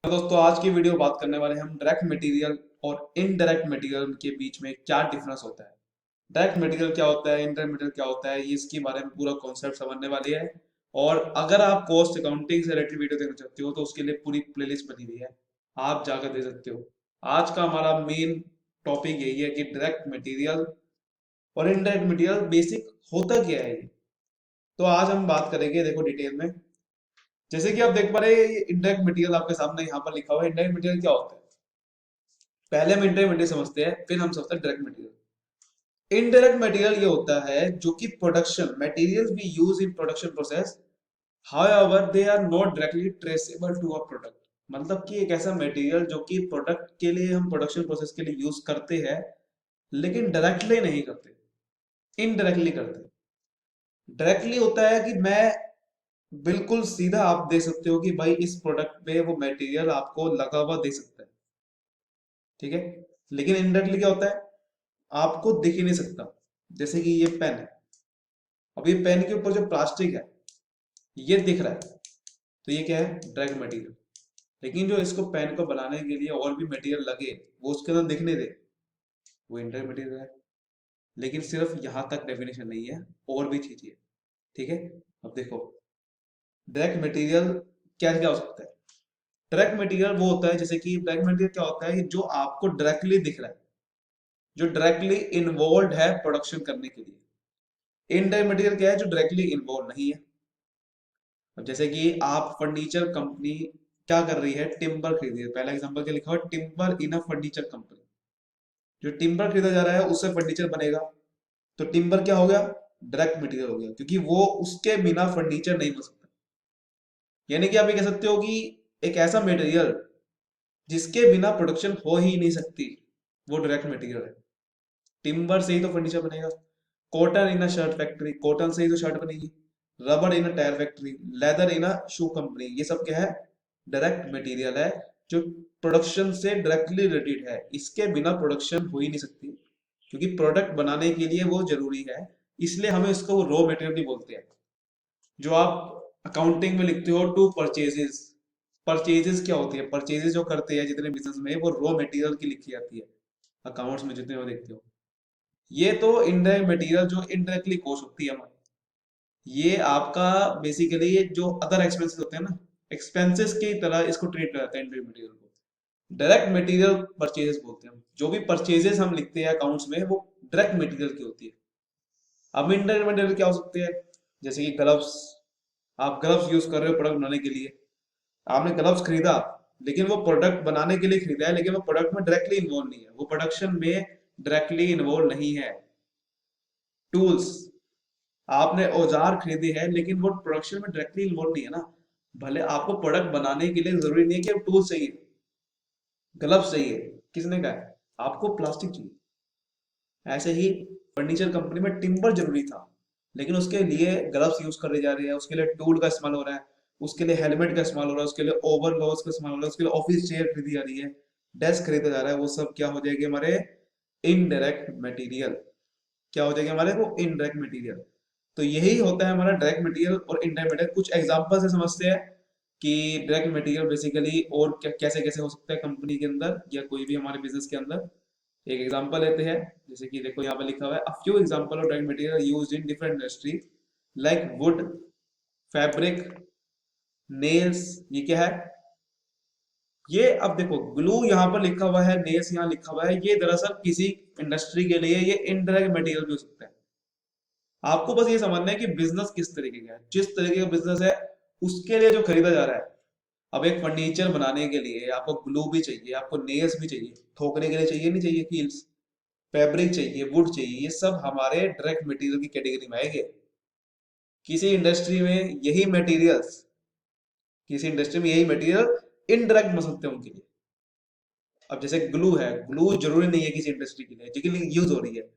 दोस्तों आज की वीडियो बात करने वाले हैं हम डायरेक्ट मटेरियल और इनडायरेक्ट मटेरियल के बीच में क्या डिफरेंस होता है। डायरेक्ट मटेरियल क्या होता है, इनडायरेक्ट मटेरियल क्या होता है, ये इसके बारे में पूरा कॉन्सेप्ट समझने वाली है। और अगर आप कॉस्ट अकाउंटिंग से रिलेटेड वीडियो देखना चाहते हो तो उसके लिए पूरी प्लेलिस्ट बनी हुई है, आप जाकर दे सकते हो। आज का हमारा मेन टॉपिक यही है कि डायरेक्ट मटेरियल और इनडायरेक्ट मटेरियल बेसिक होता क्या है ये। तो आज हम बात करेंगे, देखो डिटेल में। जैसे कि आप देख पा रहे हैं, ये इंडायरेक्ट मटेरियल आपके सामने यहाँ पर लिखा हुआ है। इंडायरेक्ट मटेरियल क्या होता है, पहले हम इंडायरेक्ट मटेरियल समझते हैं, फिर हम समझते हैं डायरेक्ट मटेरियल। इनडायरेक्ट मटेरियल ये होता है जो कि production material we use in production process, however they are not directly traceable to a product. मतलब कि एक ऐसा मटेरियल जो कि प्रोडक्ट के लिए हम प्रोडक्शन प्रोसेस के लिए यूज करते हैं, लेकिन डायरेक्टली नहीं करते, इनडायरेक्टली करते हैं। डायरेक्टली होता है कि मैं बिल्कुल सीधा आप दे सकते हो कि भाई इस प्रोडक्ट पे वो मटेरियल आपको लगा हुआ दे सकता है, ठीक है। लेकिन इनडायरेक्टली क्या होता है, आपको दिख ही नहीं सकता। जैसे कि ये पेन है, अब ये पेन के ऊपर जो प्लास्टिक है ये दिख रहा है, तो ये क्या है, डायरेक्ट मटेरियल। लेकिन जो इसको पेन को बनाने के लिए और भी मटेरियल लगे, वो उसके अंदर दिखने दे, वो इनडायरेक्ट मटेरियल है। लेकिन सिर्फ यहां तक डेफिनेशन नहीं है, और भी चीजें है, ठीक है। अब देखो डायरेक्ट मटेरियल क्या क्या हो सकता है। डायरेक्ट मटेरियल वो होता है, जैसे कि डायरेक्ट मटेरियल क्या होता है, जो आपको डायरेक्टली दिख रहा है, जो डायरेक्टली इन्वॉल्व है प्रोडक्शन करने के लिए। इनडायरेक्ट मटेरियल क्या है, जो डायरेक्टली इन्वॉल्व नहीं है। अब जैसे कि आप फर्नीचर कंपनी क्या कर रही है, टिम्बर खरीदी है। पहला एग्जांपल क्या लिखा हुआ है, timber in a furniture company. जो टिम्बर खरीदा जा रहा है उससे फर्नीचर बनेगा, तो टिम्बर क्या हो गया, डायरेक्ट मटेरियल हो गया, क्योंकि वो उसके बिना फर्नीचर नहीं बन सकता। यानी कि आप ये कह सकते हो कि एक ऐसा मटेरियल जिसके बिना प्रोडक्शन हो ही नहीं सकती, वो डायरेक्ट मटेरियल है। टिम्बर से ही तो फर्नीचर बनेगा। Cotton in a shirt factory, cotton से ही तो शर्ट बनेगी। Rubber in a tyre factory, leather in a shoe company, ये सब क्या है, डायरेक्ट मटेरियल है, जो प्रोडक्शन से डायरेक्टली रिलेटेड है। इसके बिना प्रोडक्शन हो ही नहीं सकती, क्योंकि प्रोडक्ट बनाने के लिए वो जरूरी है। इसलिए हमें इसको रॉ मटेरियल भी बोलते हैं। जो आप अकाउंटिंग में लिखते हो टू परचेजेस, परचेजेस क्या होती है, परचेजेस जो करते हैं जितने बिजनेस में, वो रॉ मटेरियल की लिखी जाती है अकाउंट्स में, जितने वो देखते हो। ये तो इनडायरेक्ट मटेरियल जो इनडायरेक्टली कॉस्ट होती है हमारी, ये आपका बेसिकली जो अदर एक्सपेंसेस होते हैं ना, एक्सपेंसेस की तरह इसको ट्रीट किया जाता है इनडायरेक्ट मटेरियल को। डायरेक्ट मटेरियल परचेजेस बोलते हैं हम, जो भी परचेजेस हम लिखते हैं अकाउंट्स में, वो डायरेक्ट मटेरियल की होती है। अब इनडायरेक्ट मटेरियल क्या हो सकते हैं, जैसे कि ग्लव्स। आप ग्लव्स यूज कर रहे हो प्रोडक्ट बनाने के लिए, आपने ग्लव्स खरीदा, लेकिन वो प्रोडक्ट बनाने के लिए खरीदा है, लेकिन वो प्रोडक्ट में डायरेक्टली इन्वॉल्व नहीं है, वो प्रोडक्शन में डायरेक्टली इन्वॉल्व नहीं है। टूल्स, आपने औजार खरीदे हैं, लेकिन वो प्रोडक्शन में डायरेक्टली इन्वॉल्व नहीं है ना। भले आपको प्रोडक्ट बनाने के लिए जरूरी नहीं है कि टूल्स चाहिए, ग्लव्स चाहिए, किसने कहा है, आपको प्लास्टिक चाहिए। ऐसे ही फर्नीचर कंपनी में टिम्बर जरूरी था, लेकिन उसके लिए ग्लव्स यूज करे जा रहे हैं, उसके लिए टूल का इस्तेमाल हो रहा है, उसके लिए हेलमेट का इस्तेमाल हो रहा है, उसके लिए ओवरलॉस का इस्तेमाल हो रहा है, उसके लिए ऑफिस चेयर खरीदी जा रही है, डेस्क खरीदा जा रहा है। वो सब क्या हो जाएगी, हमारे इनडायरेक्ट मटेरियल। क्या हो जाएगा हमारे, वो इनडायरेक्ट मटेरियल। तो यही होता है हमारा डायरेक्ट मटेरियल और इनडायरेक्ट मटेरियल। कुछ एग्जांपल से समझते हैं कि डायरेक्ट मटेरियल बेसिकली और क्या कैसे कैसे हो सकता है कंपनी के अंदर या कोई भी हमारे बिजनेस के अंदर। एक एग्जांपल लेते हैं, जैसे कि देखो यहाँ पर लिखा हुआ है, a few example of direct material used in different industry, like would, fabric, nails. ये क्या है, ये अब देखो ग्लू यहाँ पर लिखा हुआ है, नेल्स यहाँ लिखा हुआ है, ये दरअसल किसी इंडस्ट्री के लिए ये इनडायरेक्ट मटेरियल भी हो सकता है। आपको बस ये समझना है कि बिजनेस किस तरीके का है, जिस तरीके का बिजनेस है उसके लिए जो खरीदा जा रहा है। अब एक फर्नीचर बनाने के लिए आपको ग्लू भी चाहिए, आपको नेल्स भी चाहिए, ठोकने के लिए चाहिए नहीं चाहिए, कील्स, फैब्रिक चाहिए, वुड चाहिए, ये सब हमारे डायरेक्ट मटेरियल की कैटेगरी में आएंगे। किसी इंडस्ट्री में यही मटेरियल्स, किसी इंडस्ट्री में यही मटेरियल इनडायरेक्ट बन सकते हैं उनके लिए। अब जैसे ग्लू है, ग्लू जरूरी नहीं है किसी इंडस्ट्री के लिए, लेकिन यूज हो रही है,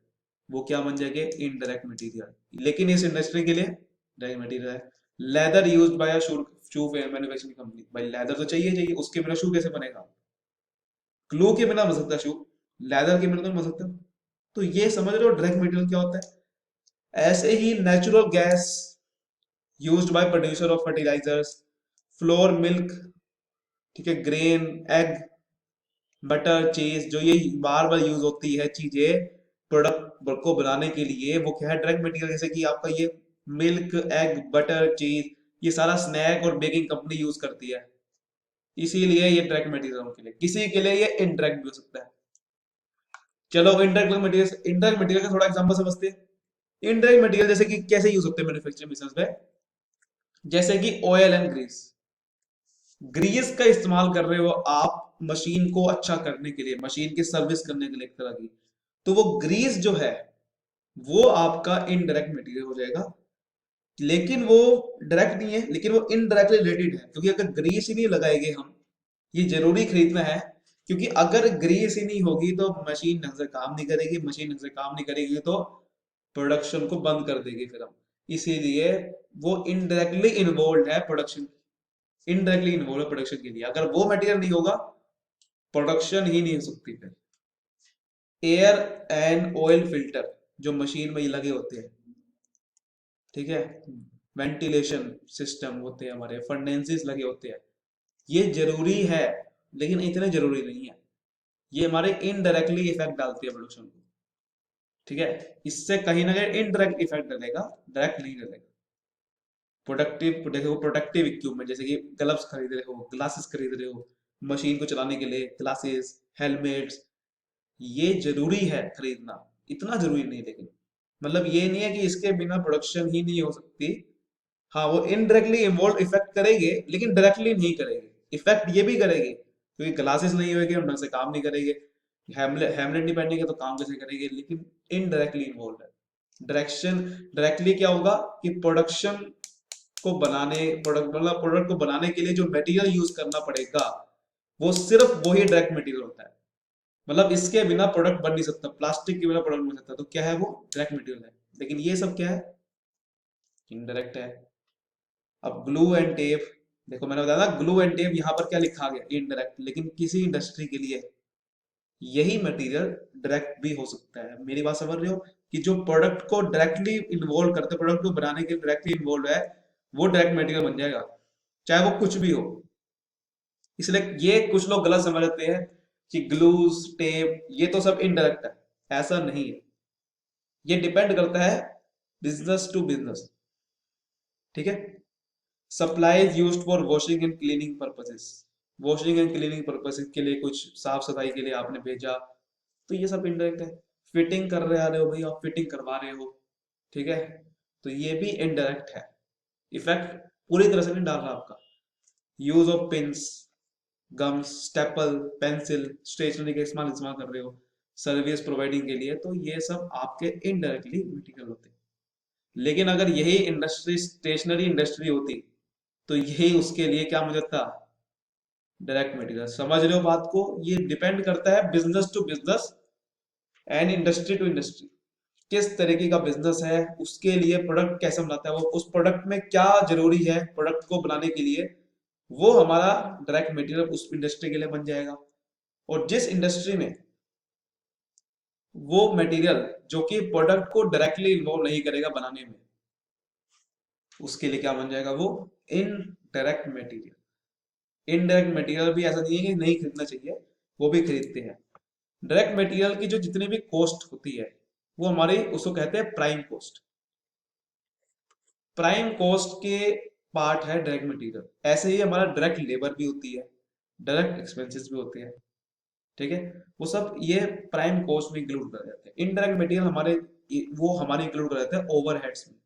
वो क्या बन जाएंगे, इनडायरेक्ट मटेरियल, लेकिन इस इंडस्ट्री के लिए डायरेक्ट मटेरियल है। Leather used by a shoe shoe manufacturing company, भाई लेदर तो चाहिए चाहिए, उसके बिना शू कैसे बनेगा। ग्लू के बिना बन सकता शू, लेदर के बिना तो नहीं बन सकता। तो ये समझ रहे हो डायरेक्ट मटेरियल क्या होता है। ऐसे ही natural gas used by producer of fertilisers, flour milk, ठीक है, ग्रेन, एग, बटर, चीज, जो ये बार बार यूज होती है चीजें प्रोडक्ट को बनाने के लिए, वो क्या है, डायरेक्ट मटेरियल। जैसे कि आपका ये मिल्क, एग, बटर, चीज, ये सारा स्नैक और बेकिंग कंपनी यूज करती है, इसीलिए ये डायरेक्ट मटेरियल के लिए। किसी के लिए ये इनडायरेक्ट भी हो सकता है। चलो इनडायरेक्ट मटेरियल, इनडायरेक्ट मटेरियल का थोड़ा एग्जांपल समझते हैं। इनडायरेक्ट मटेरियल जैसे कि कैसे यूज होते हैं मैन्युफैक्चरिंग बिजनेस में, जैसे कि ऑयल एंड ग्रीस। ग्रीस का इस्तेमाल कर रहे हो आप मशीन को अच्छा करने के लिए, मशीन की सर्विस करने के लिए एक तरह की, तो वो ग्रीस जो है वो आपका इनडायरेक्ट मटेरियल हो जाएगा। लेकिन वो डायरेक्ट नहीं है, लेकिन वो इनडायरेक्टली रिलेटेड है, क्योंकि अगर ग्रीस ही नहीं लगाएंगे हम, ये जरूरी खरीदना है, क्योंकि अगर ग्रीस ही नहीं होगी तो मशीन ढंग से काम नहीं करेगी, मशीन ढंग से काम नहीं करेगी तो प्रोडक्शन को बंद कर देगी फिर हम। इसीलिए वो इनडायरेक्टली इन्वॉल्व है प्रोडक्शन, इनडायरेक्टली इन्वॉल्व है प्रोडक्शन के लिए। अगर वो मटेरियल नहीं होगा, प्रोडक्शन ही नहीं हो सकती फिर। एयर एंड ऑयल फिल्टर जो मशीन में ये लगे होते हैं, ठीक है, वेंटिलेशन सिस्टम होते हैं हमारे, फर्नेसेस लगे होते हैं, ये जरूरी है, लेकिन इतने जरूरी नहीं है। ये हमारे इनडायरेक्टली इफेक्ट डालती है प्रोडक्शन को, ठीक है, इससे कहीं ना कहीं इनडायरेक्ट इफेक्ट डालेगा, डायरेक्ट नहीं डालेगा। प्रोडक्टिव, देखो प्रोडक्टिव इक्विपमेंट, जैसे कि ग्लव्स खरीद रहे हो, ग्लासेस खरीद रहे हो मशीन को चलाने के लिए, ग्लासेस, हेलमेट्स, ये जरूरी है खरीदना, इतना जरूरी नहीं, लेकिन मतलब ये नहीं है कि इसके बिना प्रोडक्शन ही नहीं हो सकती। हाँ, वो इनडायरेक्टली इन्वॉल्व इफेक्ट करेंगे, लेकिन डायरेक्टली नहीं करेंगे। इफेक्ट ये भी करेंगे, क्योंकि ग्लासेस नहीं होगी हम ढंग से काम नहीं करेंगे, हेमलेट हेमलेट नहीं पहनेंगे तो काम कैसे करेंगे, लेकिन इनडायरेक्टली इन्वॉल्व है। डायरेक्शन, डायरेक्टली क्या होगा कि प्रोडक्शन को बनाने, प्रोडक्ट मतलब प्रोडक्ट को बनाने के लिए जो मटेरियल यूज करना पड़ेगा, वो सिर्फ वही डायरेक्ट मटेरियल होता है। मतलब इसके बिना प्रोडक्ट बन नहीं सकता, प्लास्टिक के बिना प्रोडक्ट बन सकता, तो क्या है, वो डायरेक्ट मटेरियल है। लेकिन ये सब क्या है, इनडायरेक्ट है। अब ग्लू एंड टेप, देखो मैंने बताया था ग्लू एंड टेप, यहाँ पर क्या लिखा गया, इनडायरेक्ट, लेकिन किसी इंडस्ट्री के लिए यही मटेरियल डायरेक्ट भी हो सकता है। मेरी बात समझ रहे हो, कि जो प्रोडक्ट को डायरेक्टली इन्वॉल्व करते, प्रोडक्ट को बनाने के लिए डायरेक्टली इन्वॉल्व है, वो डायरेक्ट मटेरियल बन जाएगा, चाहे वो कुछ भी हो। इसलिए ये कुछ लोग गलत समझ लेते हैं कि ग्लूस, टेप, ये तो सब इनडायरेक्ट है, ऐसा नहीं है। ये डिपेंड करता है बिजनेस टू बिजनेस, ठीक है। Supplies used for washing and cleaning purposes, washing and cleaning purposes के लिए, कुछ साफ सफाई के लिए आपने भेजा, तो ये सब इनडायरेक्ट है। फिटिंग कर रहे हो भाई, आप फिटिंग करवा रहे हो, ठीक है, तो ये भी इनडायरेक्ट है। इफेक्ट पूरी तरह से नहीं डाल रहा आपका। Use of pins, gums, staple, pencil, stationery का इस्तेमाल इस्तेमाल कर रहे हो सर्विस प्रोवाइडिंग के लिए, तो ये सब आपके इनडायरेक्टली मटेरियल होते हैं। लेकिन अगर यही इंडस्ट्री स्टेशनरी इंडस्ट्री होती, तो यही उसके लिए क्या मुझे था, डायरेक्ट मटेरियल। समझ रहे हो बात को, ये डिपेंड करता है business to business and industry to industry, किस तरीके का बिजनेस है, उसके लिए प्रोडक्ट कैसे बनाता है, वो उस प्रोडक्ट में क्या जरूरी है प्रोडक्ट को बनाने के लिए, वो हमारा डायरेक्ट मटेरियल उस इंडस्ट्री के लिए बन जाएगा। और जिस इंडस्ट्री में वो मटेरियल जो कि प्रोडक्ट को डायरेक्टली इन्वॉल्व नहीं करेगा बनाने में, उसके लिए क्या बन जाएगा, वो इनडायरेक्ट मटेरियल। इनडायरेक्ट मटेरियल भी ऐसा नहीं है कि नहीं खरीदना चाहिए, वो भी खरीदते हैं। डायरेक्ट मटेरियल की जो जितनी भी कॉस्ट होती है, वो हमारी उसको कहते हैं प्राइम कॉस्ट। प्राइम कॉस्ट के पार्ट है डायरेक्ट मटेरियल। ऐसे ही हमारा डायरेक्ट लेबर भी होती है, डायरेक्ट एक्सपेंसेस भी होते हैं, ठीक है, वो सब ये प्राइम कॉस्ट में इंक्लूड कर जाते हैं। इनडायरेक्ट मटेरियल हमारे, वो हमारे इंक्लूड कर जाते हैं ओवरहेड्स में।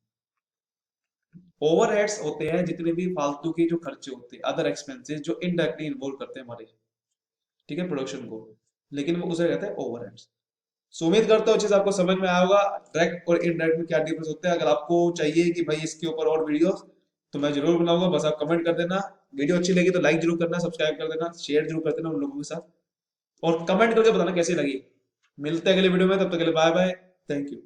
ओवरहेड्स होते हैं जितने भी फालतू के जो खर्चे होते हैं, अदर एक्सपेंसेस जो इनडायरेक्टली इन्वॉल्व करते हैं हमारे, ठीक है, प्रोडक्शन को, लेकिन वो उसे कहते हैं ओवरहेड्स। सो उम्मीद करता हूँ चीज आपको समझ में आया होगा, डायरेक्ट और इनडायरेक्ट में क्या डिफरेंस होते हैं। अगर आपको चाहिए कि भाई इसके ऊपर और वीडियोस, तो मैं जरूर बनाऊंगा, बस आप कमेंट कर देना। वीडियो अच्छी लगी तो लाइक जरूर करना, सब्सक्राइब कर देना, शेयर जरूर कर देना उन लोगों के साथ, और कमेंट करके बताना कैसी लगी। मिलते हैं अगले वीडियो में, तब तक के लिए बाय बाय, थैंक यू।